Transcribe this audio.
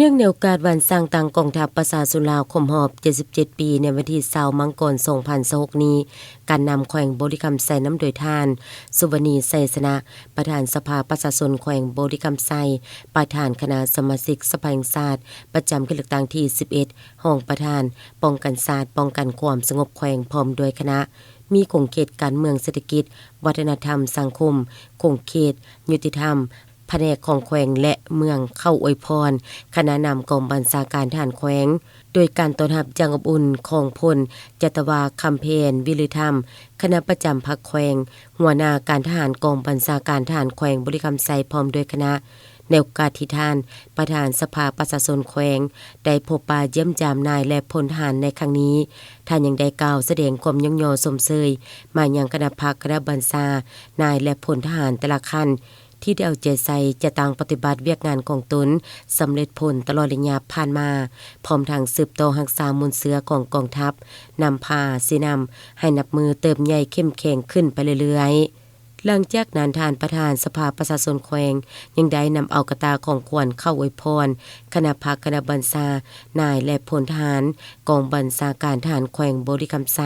เนื่องในโอกาสวันสร้างตั้งกองทัพประชาชนลาวครบรอบ77 ปีในวันที่20มังกร2026นี้การนำแขวงบริคำไซน้ำโดยท่านสุวรรณีไสสนะประธานสภาประชาชนแขวงบริคำไซประธานคณะสมาชิกสภาแห่งชาติประจำเขตเลือกตั้งที่11ห้องประธานป้องกันศาสตร์ป้องกันความสงบแขวงพร้อมด้วยคณะมีคงเขตการเมืองเศรษฐกิจวัฒนธรรมสังคมคงเขตยุติธรรมแผนกของแขวงและเมืองเข้าอวยพรคณะนำกองบัญชาการทหารแขวงโดยการต้อนรับอย่างอบอุ่นของพลจตวาคำเพนวิริธรรมคณะประจำพรรคแขวงหัวหน้าการทหารกองบัญชาการทหารแขวงบริคำไซพร้อมด้วยคณะในโอกาสที่ท่านประธานสภาประชาชนแขวงได้พบปะเยี่ยมยามนายและพลทหารในครั้งนี้ท่านยังได้กล่าวแสดงความยกย่องสมเชยมายังคณะพรรคคณะบัญชานายและพลทหารแต่ละขั้นที่ได้เอาใจใส่จะตั้งปฏิบัติเวียกงานของตนสำเร็จผลตลอดระยะผ่านมาพร้อมทางสืบต่อรักษามูลเสือของกองทัพนำพาสินำให้นับมือเติมใหญ่เข้มแข็งขึ้นไปเรื่อยๆหลังจากนั้นท่านประธานสภาประชาชนแขวงยังได้นำเอากระตาของขวัญเข้าอวยพรคณะพรรคคณะบัญชานายและพลทหารกองบัญชาการทหารแขวงบริคำไซ